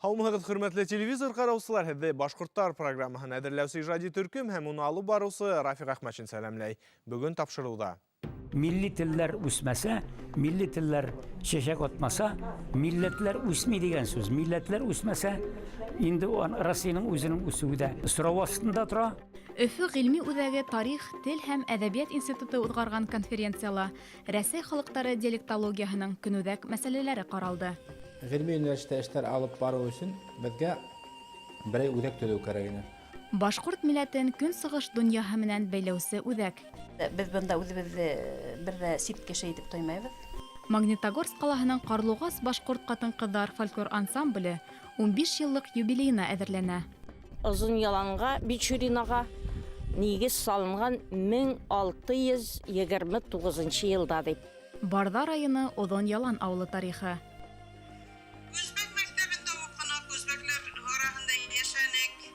Саламатсызбы, хөрмәтле телевизор караучылар, һеҙҙе Башҡорттар программаһын әҙерләүсе ижади төркөм һәм уны алып барыусы Рафиҡ Әхмәтшин сәләмләй. Бөгөн тапшырыуҙа. Milli tiller үсмәсә, milli tiller чәчәк атмаса, милләтләр үсми дигән сүз. Милләтләр үсмәсә, инде Россиянең үзенең үсеүе дә сорау астында тора. Өфө ғилми үҙәге тарих, тел һәм әҙәбиәт институты уҙғарған конференцияла Рәсәй халыҡтары диалектологияһының көнүҙәк мәсьәләләре ҡаралды. Ғилми университетта эштәр алып барыу өсөн беҙгә берәй үҙәк төҙөү кәрәк. Башҡорт милләтен көнсығыш донъяһы менән бәйләүсе үҙәк. Беҙ бында үҙебеҙҙе бер ҙә сит кеше итеп тоймайбыҙ. Магнитогорск ҡалаһының Ҡарлуғас башҡорт ҡатын-ҡыҙҙар фольклор ансамбле 15 йыллык юбилейына әҙерләнә. Озон яланға, Бичуринаға нигеҙ салынған 1629 йылда бит. Барҙа районы Оҙон Ялан ауылы тарихы. Үзбәк мәктәбендә уҡыныҡ, үзбәкләр араһында йәшәнек.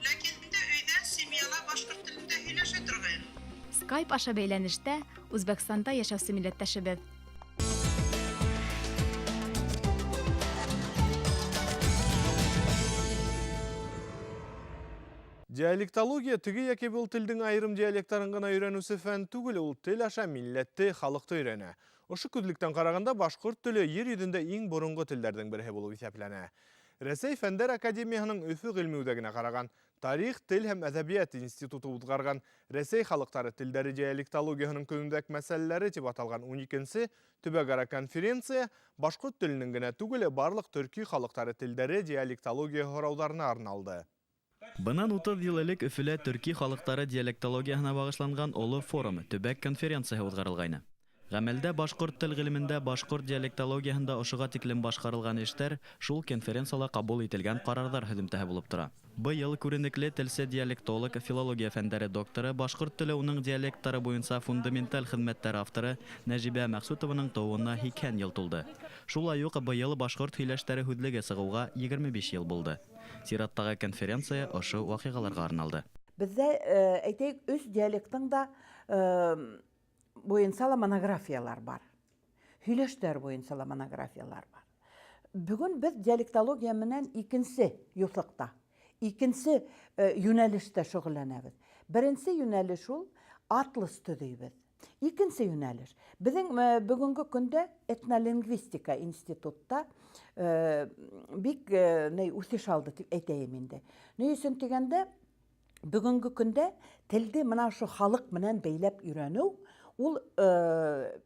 Ләкин инде өйҙә, семьяла башҡорт телендә һөйләшә торғайны. Skype аша бәйләнештә Үзбәкстанда йәшәүсе милләттәшебеҙ. Диалектология теге яки был телдең айрым диалекттарын гына өйрәнүсе фән түгел, ул тел аша милләтте, халыҡты өйрәнә. Ошо күҙлектән ҡарағанда башҡорт теле ер йөҙөндә иң боронғо телдәрҙең береһе булып иҫәпләнә. Рәсәй Фәндәр академияһының Өфө ғилми үҙәгенә ҡараған, Тарих, тел һәм әҙәбиәт институты уҙғарған Рәсәй халыҡтары телдәре диалектологияһының көнөндәк мәсьәләләре тип аталған 12-нсе төбәк-ара конференция башҡорт теленең генә түгел, барлыҡ төрки халыҡтары телдәре диалектология һорауҙарына арналды. Бынан 30 йыл элек Өфөлә төрки халыҡтары диалектологияһына бағышланған олы форум, төбәк конференцияһы уҙғарылғайны. Ғәмәлдә башҡорт тел ғилемендә башҡорт диалектологияһында ошоға тиклем башҡарылған эштәр шул конференцияла ҡабул ителгән ҡарарҙар һөҙөмтәһе булып тора. Быйыл күренекле телсе диалектолог, филология фәндәре докторы, башҡорт теле уның диалекттары буйынса фундаменталь хеҙмәттәр авторы Нәжибә Мәхсүтованың тыуыуына 80 йыл тулды. Шулай уҡ быйыл башҡорт һөйләштәре һүҙлеге сығыуға 25 йыл булды. Сираттағы конференция ошо ваҡиғаларға арналды. Беҙҙә әйтәйек, 3 диалекттың да буйынса ла монографиялар бар. Һөйләштәр буйынса ла монографиялар бар. Бөгөн беҙ диалектология менән икенсе юҫлыҡта, икенсе йүнәлештә шөғөлләнәбеҙ. Беренсе йүнәлеш ул атлас төҙөйбеҙ. Икенсе йүнәлеш. Беҙҙең бөгөнгө көндә этнолингвистика институтта бик үҫеш алды тип әйтәйем инде. Ни өсөн тигәндә, бөгөнгө көндә телде мына шу халыҡ менән бәйләп өйрәнеү ул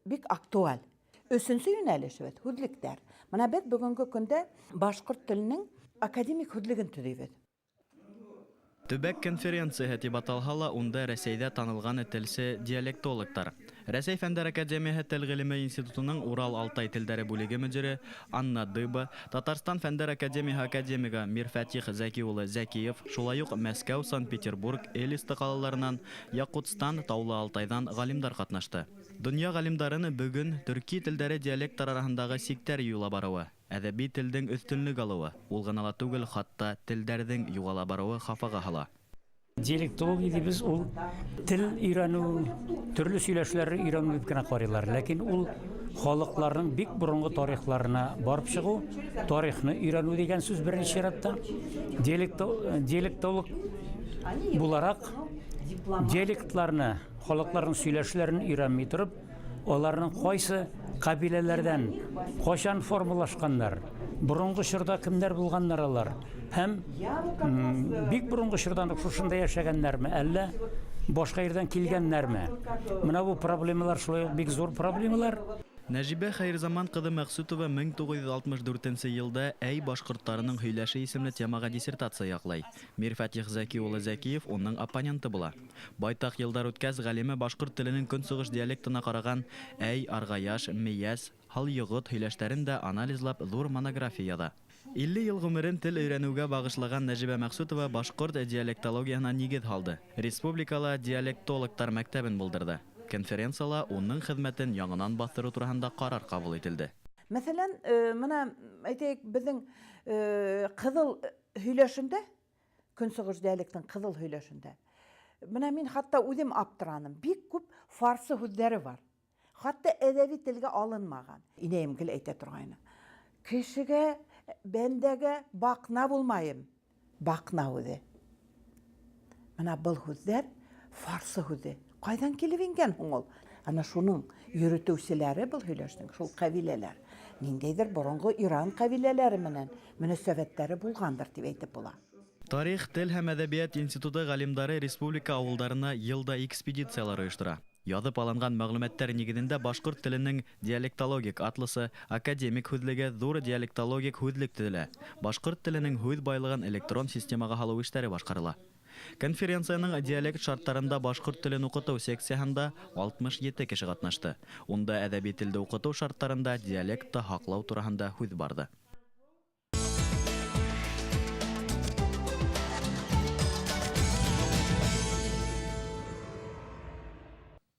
бик актуаль. Өсөнсө йүнәлешебеҙ һүҙлектәр. Мына беҙ бөгөнгө көндә башҡорт теленең академик һүҙлеген төҙөйбөҙ. Төбәк конференцияһы тип аталһа ла, унда Рәсәйҙә танылған телсе диалектологтар. Рәсәй Фәндәр академияһы тел ғилеме институтының Урал-Алтай телдәре бүлеге мөдире Анна Дыба, Татарстан Фәндәр академияһы академига Мирфәтих Зәки улы Зәкиев, шулай уҡ Мәскәү, Санкт-Петербург, Элиста ҡалаларынан, Яҡутстан, Таулы Алтайҙан ғалимдар ҡатнашты. Донъя ғалимдарын бөгөн төрки телдәре диалекттар араһындағы сиктәр юла барыуы, әҙәби телдең өҫтөнлөк алыуы, ул ғына ла түгел, хатта телдәрҙең юғала барыуы хафаға һала. Диалектология дибез ул тел өйрәнү, төрлө сөйләшләрне өйрәнү дип кенә ҡарайлар. Ләкин ул халыҡларның бик боронғо тарихларына барып сығыу, тарихны өйрәнү дигән сүз беренче чиратта. Диалектолог булараҡ диалектларны, халыҡларның сөйләшләрен өйрәнмәй тороп, оларның ҡайсы ҡабиләләрҙән ҡайшан формалашҡандар, боронғо чорда кемдәр булғандар алар, һәм бик боронғо чордан шушында йәшәгәннәрме, әллә башҡа ерҙән килгәннәрме? Менә бу проблемалар шулай бик зур проблемалар. Нәжибә Хәйерзаман ҡыҙы Мәхсүтова 1964 йылда «Әй башҡорттарының һөйләше» исемле темаға диссертация яҡлай. Мирфәтих Зәки улы Зәкиев уның оппоненты була. Байтаҡ йылдар үткәс, ғалиме башҡорт теленең көнсығыш диалектына ҡараған «Әй, арғаяш», «мейәс», «һал-йоғот» һөйләштәрен дә анализлап ҙур монография яҙа. 50 йыл ғүмерен тел өйрәнеүгә бағышлаған Нәжибә Мәхсүтова башҡорт диалектологияһына нигеҙ һалды. Республикала диалектологтар мәктәбен булдырҙы. Конференцияла уның хеҙмәтен яңынан баҫтырыу тураһында ҡарар ҡабул ителде. Мәҫәлән, мына әйтәйек, беҙҙең ҡыҙыл һөйләшендә, көнсығыш диалекттың ҡыҙыл һөйләшендә, менә мин хатта үҙем аптыраным. Бик күп фарсы һүҙҙәре бар. Хатта әҙәби телгә алынмаған. Инәйем гел әйтә торғайны. Кешегә бәндәге бақна булмайым. Бақна үзе. Мына бұл хүздер фарсы хүзе. Қайдан келіп енген ол? Ана шуның йөрөтүчеләре бұл һөйләштең, шул кабиләләр. Ниндәйдер борынгы Иран кабиләләре менән мөнәсәбәтләре булгандыр дип әйтеп була. Тарих, тел һәм әдәбият институты галимдары республика авылдарына елда экспедициялар оештыра. Язып алынган мәгълүматлар нигезендә башкорт теленең диалектологик атласы, академик һүзлеге, зур диалектологик һүзлек төзелә. Башкорт теленең һүз байлыгын электрон системага салу эшләре башкарыла. Конференцияның диалект шартларында башкорт телен укыту секциясында 67 кеше катнашты. Унда әдәби телде укыту шартларында диалектты хаклау турында сүз барды.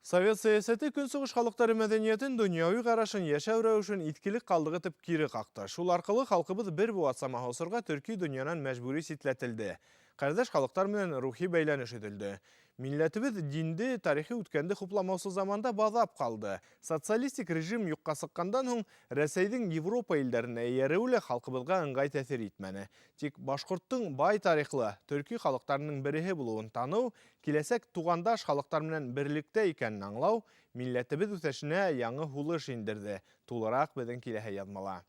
Совет саясаты көнсыгыш халыктары мәдәниятен дөньяви карашын яшәү рәвешен иткилек калдыгытып кире какты. Шул аркылы халкыбыз бер буатсама гасырга төрки дөньянан мәҗбүри ситләтелде. Кардәш халыктар менән рухи бәйләнеш ителде. Милләтебез динде, тарихи үткәнде хупламаусыз заманда базап калды. Социалистик режим юкка сыккандан һуң Рәсәйнең Европа илләренә иярүле халкыбызга ыңгай тәэсир итмәне. Тик башкорттың бай тарихлы төрки халыктарының береһе булуын тану, киләсәк тугандаш халыктар менән берлектә икәнен аңлау милләтебез үсешенә яңа хулыш индерде. Тулырак безнең киләһе язмала.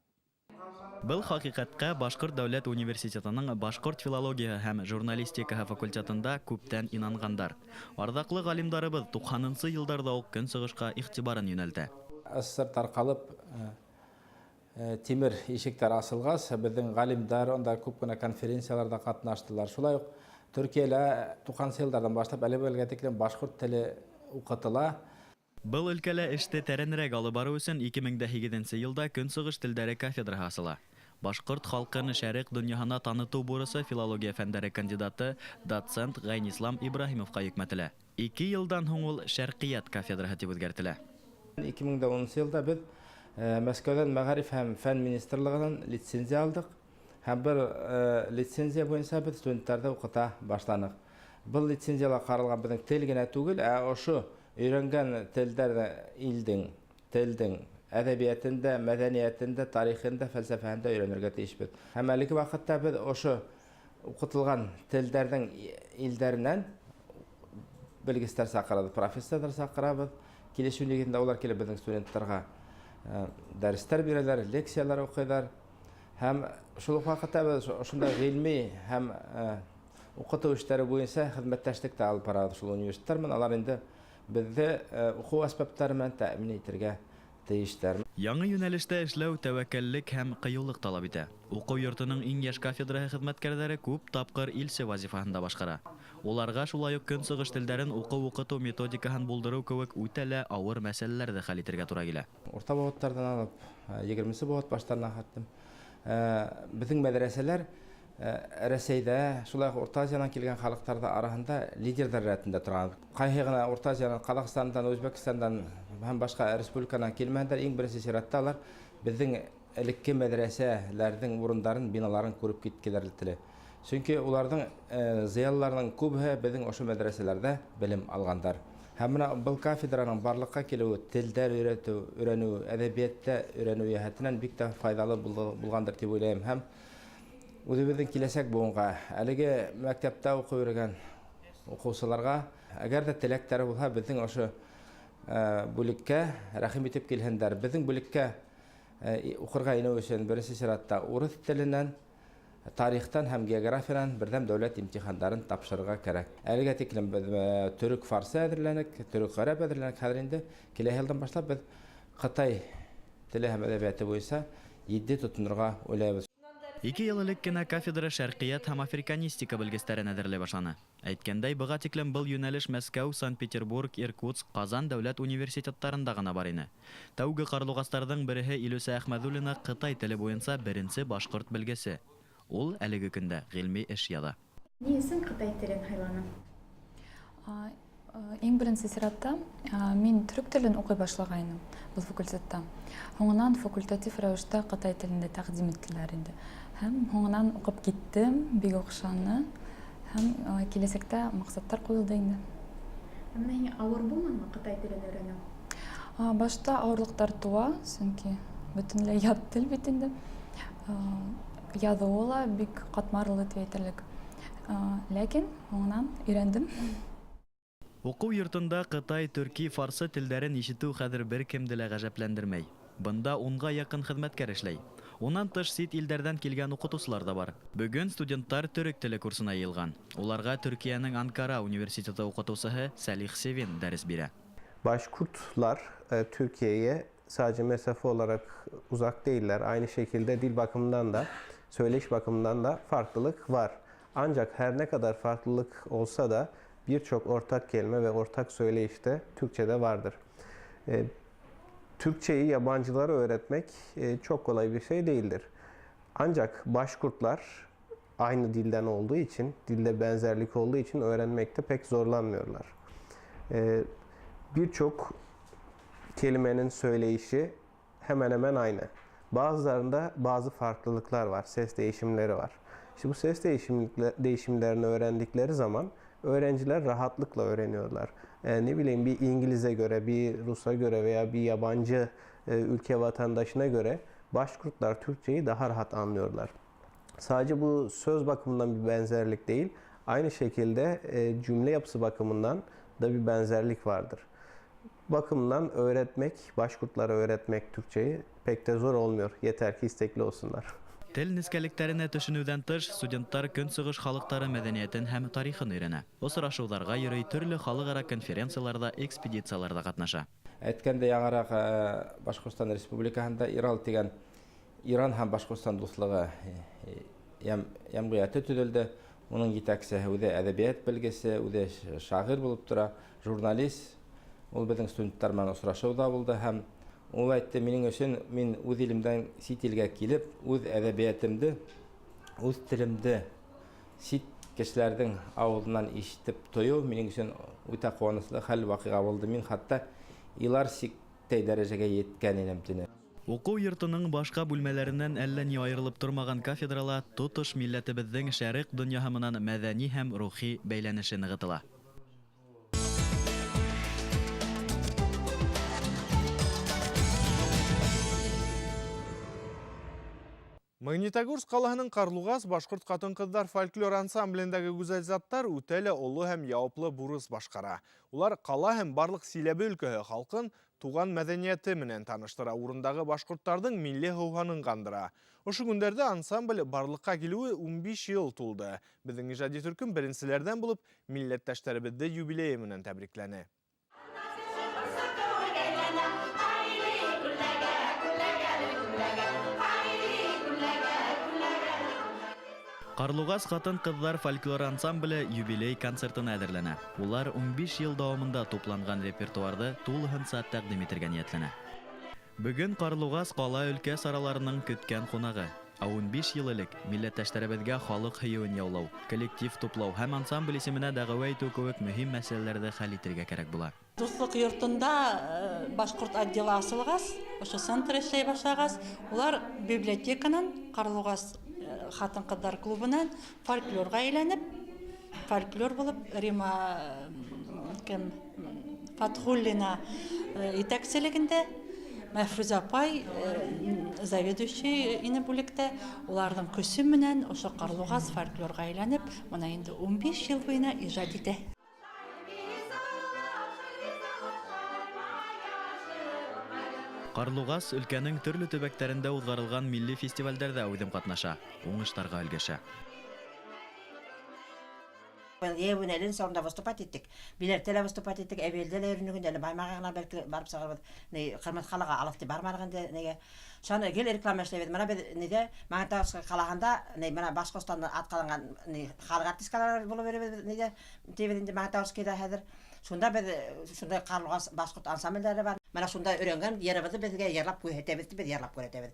Был хакыйкатка Башкорт дәүләт университетының башкорт филология һәм журналистика факультетында күптән инангандар. Ардаклы галимдарыбыз 90нчы елларда ук көнсыгышка игътибарын юнәлтә. СССР таркалып, тимир ишектер асылгас, безнең галимдар онда күп кенә конференцияларда катнаштылар. Шулай ук Төркиядә 90 еллардан башлап әле тиклем башкорт теле укытыла. Был өлкәлә эште тәрәнрәк алып бару өчен 2008 елда көнсыгыш телдәре кафедраһы ачыла. Башкорт халкын шәрык дөньяһына таныту бурысы филология фәннәре кандидаты доцент Гайнислам Ибраһимовка йөкмәтелә. 2 елдан һуң ул шәркият кафедраһы дип үзгәртелә. 2010 елда без Мәскәүдән Мәгариф һәм фән министрлыгыннан лицензия алдык. Һәм бер лицензия буенча без студентларда укыта башланык. Был лицензияга каралган безнең тел генә түгел, ошо өйрәнгән телдәр телдең әдәбиятында, мәдәниятында, тарихында, фәлсәфәһендә өйрәнергә тиешбез. Һәм әлеге вакытта без ошо укытылган телдәрнең илдәреннән белгечләр сакырабыз, профессорлар сакырабыз. Килешү нигезендә улар килеп безнең студентларга дәресләр бирәләр, лекциялар укыйлар. Һәм шул вакытта без шунда гыйльми һәм укыту эшләре буенча хезмәттәшлек тә алып барабыз шул университеттар менән. Алар инде бездә уку аспаптары менән тәэмин итәргә тиештәр. Яңа юнәлештә эшләү тәвәккәллек һәм кыюлык таләп итә. Уку йортының иң яшь кафедраһы хезмәткәрләре күп тапкыр илче вазифаһында башкара. Уларга шулай ук көнсыгыш телдәрен укыту методикаһын булдыру кебек үтәлә авыр мәсьәләләрдә хәл итәргә туры килә. Орта бавыттардан алып 20 бавыт баштарына хаттым. Безнең мәдрәсәләр Рәсәйдә, шулай Орта Азиянан килгән халыктарда арасында лидерлар рәтендә торган. Кайһы гына Орта Азиянан, Казакъстандан, Үзбәкстандан һәм башка республикадан килмәделәр. Иң беренче чиратта алар безнең элекке мәдрәсәләрнең урындарын, биналарын күреп киткәләр теле. Чөнки уларның зыялларының күбе безнең ошо мәдрәсәләрдә белем алгандар. Һәм менә был кафедраның барлыкка килүе, телдәр өйрәнү, әдәбиятта өйрәнү яһәтеннән бик тә файдалы булгандыр дип уйлыйм. Һәм үзебезнең киләсәк буынга, әлеге мәктәптә укый йөргән укучыларга, әгәр дә теләктәре булса, безнең ошо бүлеккә рәхим итеп килһендәр. Безнең бүлеккә укырга инеү өчен беренче чиратта урыс теленнән, тарихтан һәм географиядан бердәм дәүләт имтихандарын тапшырырга кирәк. Әлегә тиклем төрек фарсы әзерләнек, төрек гарәп әзерләнек. Хәзер инде киләсе елдан башлап без Кытай теле һәм әдәбияты буенча 7 тотынырга уйлайбыз. 2 ел элек кенә кафедра шәркият һәм африканистика белгечләрен әзерләй башланы. Әйткәндәй, быга тиклем был юнәлеш Мәскәү, Санкт-Петербург, Иркутск, Казан дәүләт университетларында гына бар ине. Тәүге карлугастарның береһе Илүсә Әхмәдуллина Кытай теле буенча беренче башкорт белгесе. Ул әлеге көндә гыйльми эш яда. Ни өчен Кытай телен хайланың? Иң беренче чиратта мин түрк телен укый башлагайным бул факультетта. Һуңынан факультатив рәвештә Кытай телендә тәкъдим иттеләр инде. Һәм һуңынан укып киттем, бик охшаны. Һәм киләсәктә максаттар куелды инде. Менә авыр булмамы Кытай телен өйрәнү? Башта авырлыктар туа, чөнки бөтенләй ят тел бит инде. Яҙыуы ла бик ҡатмарлы дип әйтерлек. Ләкин һуңынан өйрәндем. Уку йортында Кытай, Төрки, Фарсы телдәрен ишетү хәзер бер кемде лә гаҗәпләндермәй. Бында 10-га якын хезмәткәр эшләй. Унан тыш сит илдәрдән килгән укытучылар да бар. Бүген студенттар төрек теле курсына йыелган. Уларга Төркиянең Анкара университеты укытучысы Салих Севин дәрес бирә. Başkurtlar Türkiye'ye sadece mesafe olarak uzak değiller. Aynı şekilde dil bakımından da, söyleyiş bakımından da farklılık var. Ancak her ne kadar farklılık olsa da birçok ortak kelime ve ortak söyleyiş de Türkçe'de vardır. Türkçeyi yabancılara öğretmek çok kolay bir şey değildir. Ancak Başkurtlar aynı dilden olduğu için, dilde benzerlik olduğu için öğrenmekte pek zorlanmıyorlar. Birçok kelimenin söyleyişi hemen hemen aynı. Bazılarında bazı farklılıklar var, ses değişimleri var. İşte bu ses değişimlerini öğrendikleri zaman öğrenciler rahatlıkla öğreniyorlar. Ne bileyim bir İngiliz'e göre, bir Rus'a göre veya bir yabancı ülke vatandaşına göre Başkurtlar Türkçeyi daha rahat anlıyorlar. Sadece bu söz bakımından bir benzerlik değil, aynı şekilde cümle yapısı bakımından da bir benzerlik vardır. Bakımdan öğretmek, Başkurtlara öğretmek Türkçeyi pek de zor olmuyor. Yeter ki istekli olsunlar. Тел нескәлекләренә төшенүдән тыш, студенттар көнсыгыш халыклары мәдәниятен һәм тарихын өйрәнә. Осрашуларга йөрөй, төрле халыкара конференцияларда, экспедицияларда катнаша. Әйткәндә яңарак Башкортстан Республикаһында Иран һәм Башкортстан дуслыгы ямгыяты төзелде. Уның җитәкчесе үзе әдәбият белгесе, үзе шагыйрь булып тора, журналист. Ул безнең студентлар белән осрашуда булды һәм ул әйтте, минең өчен мин үз илемдән сит илгә килеп, үз әдәбиятымды, үз телемде сит кешеләрнең авызыннан ишетеп тою минең өчен үтә куанычлы хәл вакыйга булды. Мин хәтта илар сиктәй дәрәҗәгә yetkән идем. Уку йортының башка бүлмәләреннән әллә ни аерылып тормаган кафедрала тотыш милләтебезнең шәрык дөньяһы менән мәдәни һәм рухи бәйләнеше ныгытыла. Магнитогорск қалаһының Карлугас башкорт катын-кыздар фольклор ансамблендәге гүзәл заттар үтәле олы һәм яуаплы бурыс башкара. Улар кала һәм барлык Силәбе өлкәһе халкын туган мәдәнияте менән таныштыра, урындагы башкортларның милли һәүһанын кандыра. Ошо көндәрдә ансамбль барлыкка килүе 15 ел тулды. Безнең иҗади төркем беренчеләрдән булып милләттәшләребезне юбилее менән тәбрикләне. Карлугас хатын-кызлар фольклор ансамбле юбилей концертына әзерләнә. Улар 15 ел дәвамында тупланган репертуарды тулыһынча тәкъдим итәргә ниятләнә. Бүген Карлугас кала өлкә сараларының көткән кунагы. 15 ел элек милләттәшләребезгә халык һөюен яулау, коллектив туплау һәм ансамбль исеменә дәгъва итү кебек мөһим мәсьәләләрдә хәл итәргә кирәк була. Дуслык йортында башкорт отделы асылгас, ошо центр эшләй башлагас, улар библиотеканын Карлугас хатын-кызлар клубынан фольклорга әйләнеп, фольклор булып Рима Фатхуллина итәкчелегендә Мәфрүзә апай заведующий ине бүлектә, уларның көсе менән ошо Карлугас фольклорга әйләнеп, моны инде 15 ел буена иҗат итә. Карлугас өлкәнең төрле төбәктәрендә узгарылган милли фестивальдәрдә үдем катнаша, уңыштарга өлгәшә. Ебүнәлен сонда выступать иттек. Биләртәлә выступать иттек, әбелдәлә үрнегендә баймагына бәлки барып сыгарбыз. Не хөрмәт халыга алыфты бармаганда неге. Шаны гел реклама эшләбез. Менә без неде Магнитогорск калаганда, не менә Башкортстандан аткаланган не халык артисткалар булып беребез неде. Тевенде Магнитогорскида хәзер. Шунда без шунда Карлугас башкорт ансамбльләре бар. Менә шунда өйрәнгән ярыбызны безгә ярлап күрһәтәбез, без ярлап күрһәтәбез.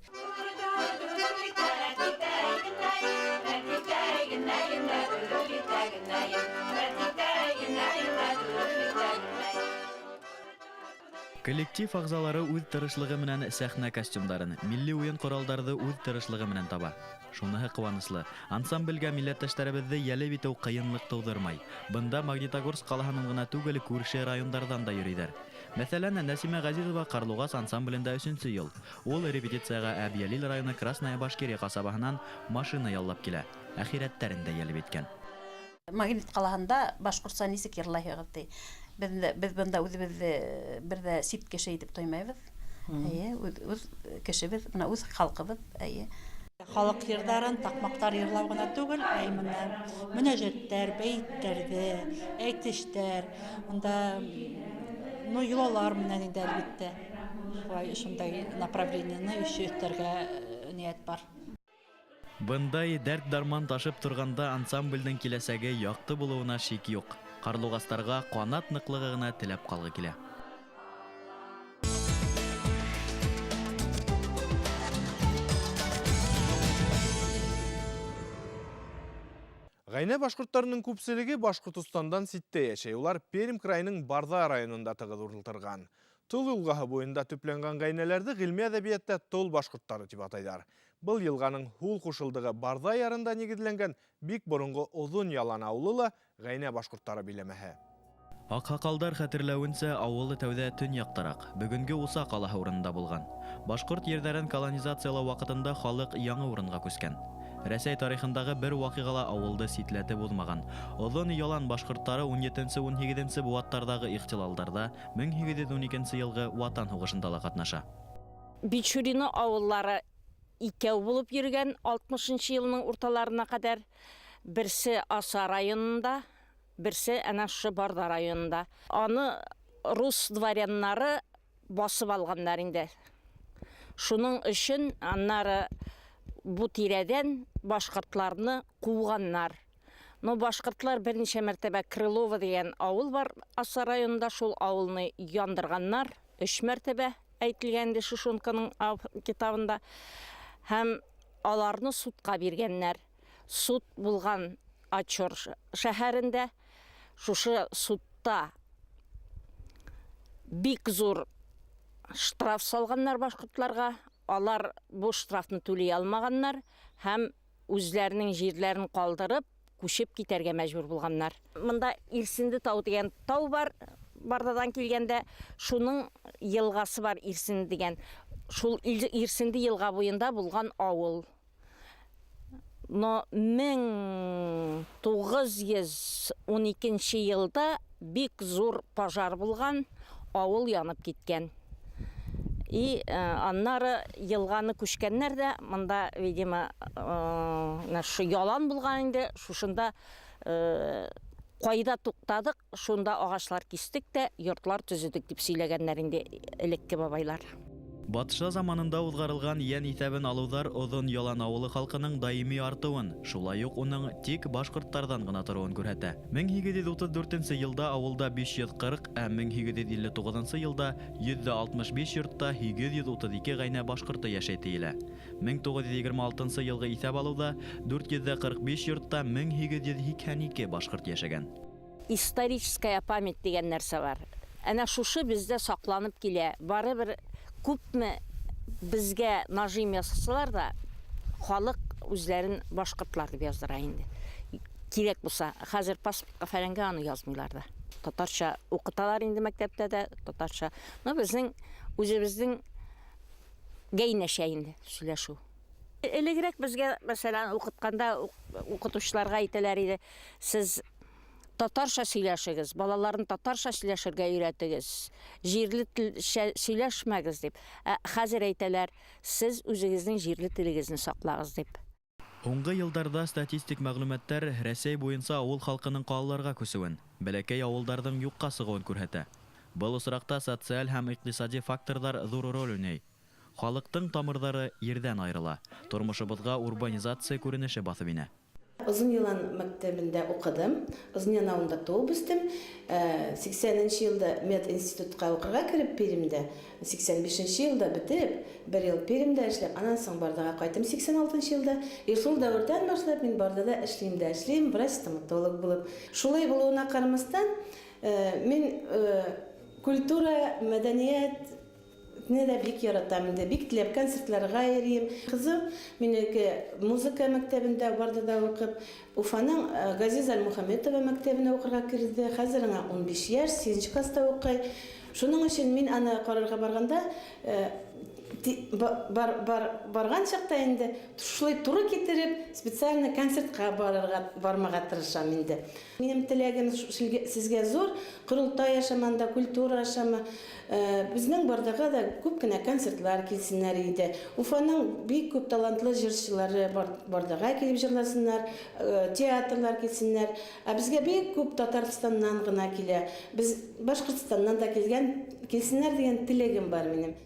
Коллектив агзалары үз тырышлыгы менән сәхнә костюмдарын, милли уен коралдарды үз тырышлыгы менән таба. Шуныһы куанычлы. Ансамбльгә милләттәшләребезне ялеп итү кыенлык тудырмай. Бында Магнитогорск калаһының гына түгел, күрше районнардан да йөриләр. Мәсәлән, Нәсимә Газизова Карлугас ансамблендә 3-нче ел. Ул репетицияга Әбиялил районы Красная Башкирия касабаһынан машина яллап килә. Әхирәттәрендә ялып иткән. Магнит калаһында Башкортстан нисек йырлайһыгыз? Без бында үзебезне бердә сипт кеше итеп тоймайбыз. Үз кешебез, менә үз халкыбыз, Халык йырдарын, такмактар йырлау гына түгел, мөнәҗәттәр, бәйтләрдә, әйтештәр, анда юллар менән инде әлбәттә. Шундай направлениене ишетергә ният бар. Бындай дәрт дарман ташып торганда ансамбльнең киләсәге якты булуына шик юк. Карлугастарга канат ныклыгы гына теләп калгы килә. Гайна башкортларының күпселеге Башкортстандан ситте яшәй. Улар Пермь крайының Барда районында тыгыз урнатылган. Тыл елгаһы буенда төпләнгән гайнәләрде гыйльми әдәбиятта тол башкортлары дип атайлар. Был елганың хул кушылдыгы Барда ярында нигезләнгән бик борынгы Озын Ялан авылы гайна башкортлары биләмәһе. Акһакалдар хәтерләвенчә, авылы тәүдә төньяктарак, бүгенге Уса калаһы урынында булган. Башкорт йөрдәрен колонизациялау вакытында халык яңа урынга күскән. Рәсәй тарихындагы бер вакыйгала авылды ситләтеп булмаган. Озын Ялан башкортлары 17-18 буаттардагы ихтилалдарда 1812 елгы Ватан һугышында да катнаша. Бичурино авыллары икәү булып йөргән 60-нчы елның урталарына кадәр. Берсе Аса районында, берсе әнә шу Барда районында. Аны рус дворяннары басып алганнар инде. Шуның өчен аннары бу тирәдән башкортларны куганнар. Но башкортлар берничә мәртәбә Крылова дигән авыл бар Аса районында, шул авылны яндырганнар. 3 мәртәбә әйтелгәнде Шушунканың китабында. Һәм аларны судка биргәннәр. Суд булган Ачор шәһәрендә. Шушы судта бик зур штраф салганнар башкортларга. Алар бу штрафны түләй алмаганнар һәм үзләренең җирләрен калдырып, күчеп китәргә мәҗбүр булганнар. Монда Ирсинди тау дигән тау бар, Бардадан килгәндә, шуның елгасы бар Ирсинди дигән. Шул Ирсинди елга буенда булган авыл. Но 1912 елда бик зур пожар булган, авыл янып киткән. И аннары елганы күчкәннәр дә, монда, видимо, шу ялан булган инде, шушында кайда туктадык, шунда агачлар кистек тә, йортлар төзедек дип сөйләгәннәр инде элекке бабайлар. Батыша заманында узгарылган ян исәбен алудар Озын Ялан авылы халкының даими артуын, шулай ук уның тик башкортлардан гына торуын күрһәтә. 1734 елда авылда 540, 1859 елда 165 йортта 832 гайна башкорты яшәй тиелә. 1926 елгы исәп алуда 445 йортта 1882 башкорт яшәгән. Историческая память дигән нәрсә бар. Әнә шушы бездә сакланып килә. Барыбер күпме безгә нажим ясасалар да, халык үзләрен башкортлар дип яздыра инде. Кирәк булса, хәзер паспортка фәләнгә аны язмыйлар да. Татарча укыталар инде мәктәптә дә, татарча. Но безнең үзебезнең гәйнәшә инде сөйләшү. Элегрәк безгә, мәсәлән, укытканда укытучыларга әйтәләр иде, сез татарча сөйләшегез, балаларын татарча сөйләшергә өйрәтегез, җирле тел сөйләшмәгез дип. Хәзер әйтәләр, сез үзегезнең җирле телегезне саклагыз дип. Оңгы елдарда статистик мәгълүматлар Рәсәй буенча авыл халкының калаларга күсүен, бәләкәй авылларның юкка сыгуын күрһәтә. Бу осракта социаль һәм икътисади факторлар зур роль уйный. Халыктың тамырлары ердән аерыла. Тормышыбызга урбанизация күренеше басып инә. Озын Ялан мәктәбендә укыдым. Озын Ялан авылында туып үстем. 80-нче елда мединститутка укырга кирип Пермьдә, 85-нче елда битеп, 1 ел Пермьдә эшләп, аннан соң Бардага кайтым 86-нчы елда. Шул дәврдән башлап мин Бардада эшлим, врач-стоматолог булып. Шулай булуына карамастан, мин культура, мәдәният дә бик яратам, бик теләп концертларга йөрим. Кызым минеке музыка мәктәбендә Бардада укып, Уфаның Газиза Мөхәммәтова мәктәбенә укырга кирде. Хәзер аңа 15 яшь, 8нче класста укый. Шуның өчен мин аны карарга барганда барган чакта инде шулай туры китереп специально концертка бармага тырышам инде. Минем теләгем сезгә зур, курултай ашаманда, культура ашамы. Безнең бардага да күп кенә концертлар килсеннәр иде. Уфаның бик күп талантлы җырчылары бардага килеп җырласыннар, театрлар килсеннәр. Безгә бик күп Татарстаннан гына килә. Без Башкортстаннан да килсеннәр дигән теләгем бар минем.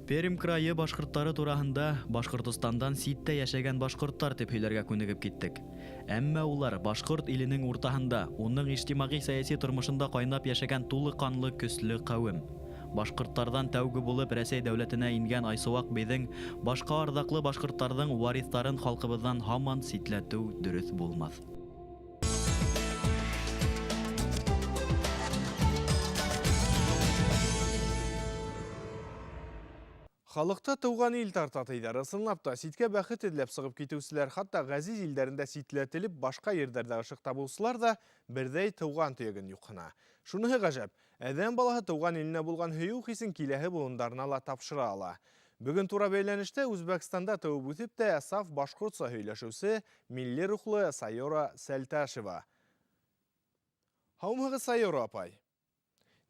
Пермь крайы башкортлары тураһында Башкортстандан ситтә яшәгән башкортлар дип һөйләргә күнегеп киттек. Әмма улар башкорт иленең уртаһында, уның иҗтимагый сәяси тормышында кайнап яшәгән тулы канлы көсле кавем. Башкортлардан тәүге булып Рәсәй дәүләтенә ингән Айсуак бейҙең башка ардаклы башкортларның варисларын халкыбыздан һаман ситләтү дөрес булмас. Халықта туған ил тартатыйдар, ысынлапта ситкә бәхет эҙләп сығып китеүселәр, хатта ғәзиз илдәрендә ситләтелеп, башка ерҙәрҙә ышыҡ табыусылар да берҙәй тыуған төйәген юҡһына. Шуныһы ғәжәп, әҙәм балаһы тыуған иленә булған һөйөү хисен киләһе буындарына ла тапшыра ала. Бөгөн тура бәйләнештә Үзбәкстанда тыуып үҫеп тә саф башҡортса һөйләшеүсе милли рухлы Сайора Сәлтәшева. Һаумыһығыҙ, Сайора апай.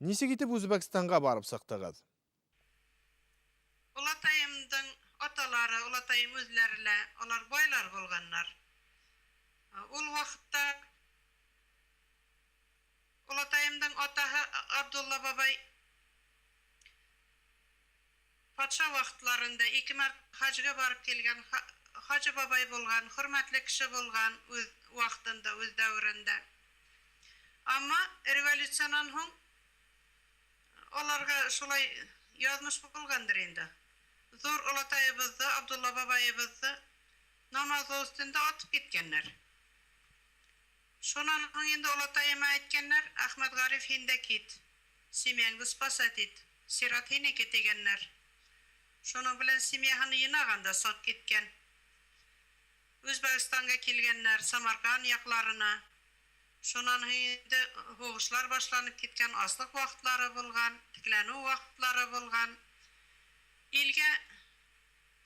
Нисек итеп Үзбәкстанға барып сыҡтығыҙ? Олатайымдың аталары, олатайым үзләре, алар байлар булганнар. Ул вакытта олатайымдың атаһы Абдулла бабай патша вакытларында 2 мәртәбә хаҗга барып килгән хаҗы бабай булган, хөрмәтле кеше булган үз вакытында, үз дәврендә. Әмма революциянан һуң аларга шулай язмыш булгандыр инде. Зур олатайыбызды, Абдулла бабайыбызды намаз өстендә атып киткәннәр. Шунан һуң инде олатайыма әйткәннәр, Әхмәт Гариф һиндә кит, семьяңды спасать ит, сират һинеке дигәннәр. Шуның белән семьяһын йынаганда сат киткән. Үзбәкстанга килгәннәр, Самарканд якларына. Шунан инде һугышлар башланып киткән, аслык вакытлары булган, тикләнү вакытлары булган. Илгә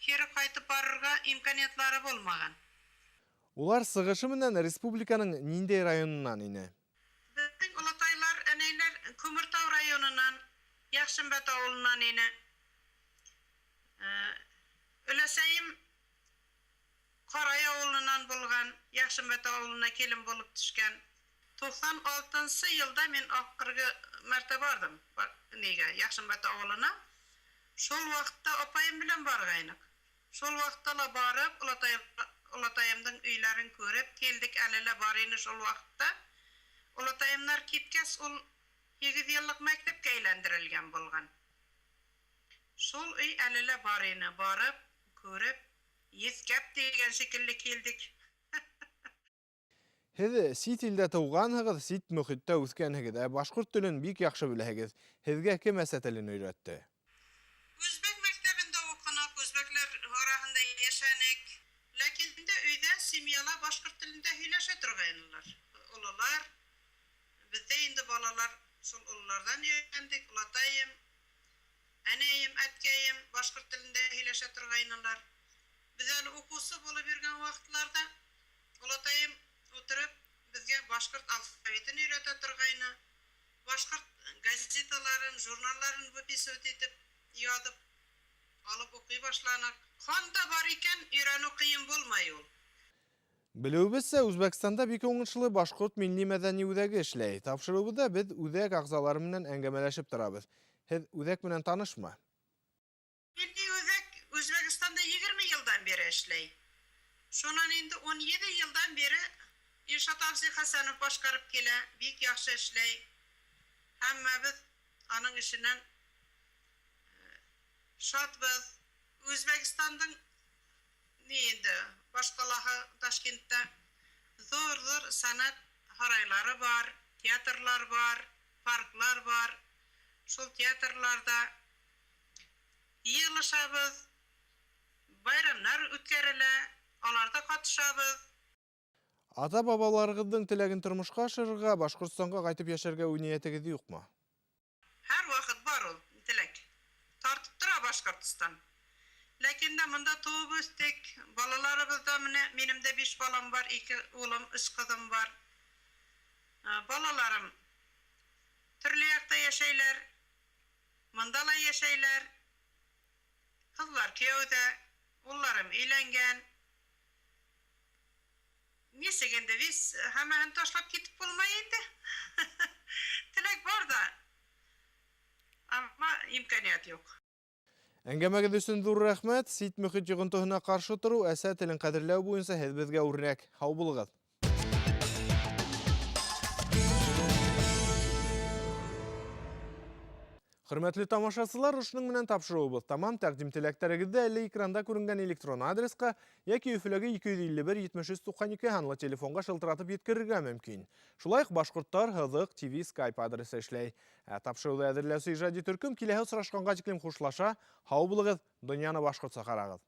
кире кайтып барырга имканиятлары булмаган. Улар сығышы менән республиканың ниндәй районынан ине? Безнең олатайлар, әнәйләр Күмертау районынан, Яхшымбәт авылынан ине. Өләсәйем Карай авылынан булган, Яхшымбәт авылына келин булып төшкән. 96 елда мин ахыргы мәртәбә бардым. Нигә? Яхшымбәт авылына. Шул вакытта апайым белән баргайнык. Шул вакытта ла барып, олатайымдың өйләрен күреп килдек, әле лә бар ине шул вакытта. Олатайымнар киткәс, ул 8 еллык мәктәпкә әйләндерелгән булган. Шул өй әле лә бар ине, барып, күреп, ескәп дигән шикелле килдек. Һеҙ сит илдә тыуғанһығыҙ, сит мөхиттә үҫкәнһегеҙ, башҡорт телен бик яҡшы беләһегеҙ. Һеҙгә кем әсә телен өйрәтте? Үзбәк мәктәбендә уҡыныҡ, үзбәкләр араһында йәшәнек. Ләкин инде өйҙә, семьяла башҡорт телендә һөйләшә торғайнылар. Ололар, беҙҙә инде балалар, шул ололарҙан өйрәндек, олатайым, әнәйем, әткәйем башҡорт телендә һөйләшә торғайнылар. Беҙ әле уҡыусы булып йөргән ваҡытларда олатайым утырып, беҙгә башҡорт алфавитын өйрәтә торғайны. Башҡорт газеталарын, журналларын выписывать итеп, язып, алып уҡый башланыҡ. Ханда бар икән, өйрәнеү ҡыйын булмай ул. Белеүебеҙсә, Үзбәкстанда бик уңышлы башҡорт милли мәҙәни үҙәге эшләй. Тапшырыуыбыҙҙа беҙ үҙәк ағзалары менән әңгәмәләшеп торабыҙ. Һеҙ үҙәк менән танышмы? Милли үҙәк Үзбәкстанда 20 йылдан бері эшләй. Шунан инде 17 йылдан бері Илшат Абзый Хәсәнов башҡарып килә, бик яҡшы эшләй. Һәммәбеҙ аның эшенән шатбыҙ. Үзбәкстандың инде башҡалаһы Ташкентта зур сәнәт һарайлары бар, театрлар бар, парклар бар. Шул театрларда йыйылышабыҙ, байрамдар үткәрелә, аларда ҡатышабыҙ. Ата-бабаларығыҙҙың теләген тормошҡа ашырырға, Башҡортостанға ҡайтып йәшәргә ниәтегеҙ юҡмы? Һәр ваҡыт бар Башкортстан. Ләкин дә монда туып үстек. Балаларыбыз да минем дә 5 балам бар, 2 улым, 3 кызым бар. Балаларым төрле якта яшәйләр. Монда ла яшәйләр. Кызлар кияүдә, улларым өйләнгән. Нисек инде без һәммәһен ташлап китеп булмай инде. Теләк бар да. Ama imkaniyat yok. Әңгәмәгез өчен зур рәхмәт. Сит мөхит йогынтыһына каршы тору, әсә телен кадерләү буенча һез безгә үрнәк. Һау булыгыз. Хөрмәтле тамашачылар, ушуның менән тапшыруыбыз тамам. Тәкъдим теләктәрегездә әле экранда күренгән электрон адреска яки Өфөләге 251-7392 ханлы телефонга шылтыратып yetkерергә мөмкин. Шулай ук башкорттар Хызык ТВ Skype адресы эшләй. Тапшыруды әзерләүче иҗади төркем киләһе очрашканга тиклем хушлаша. Һау булыгыз, дөньяны башкортса карагыз.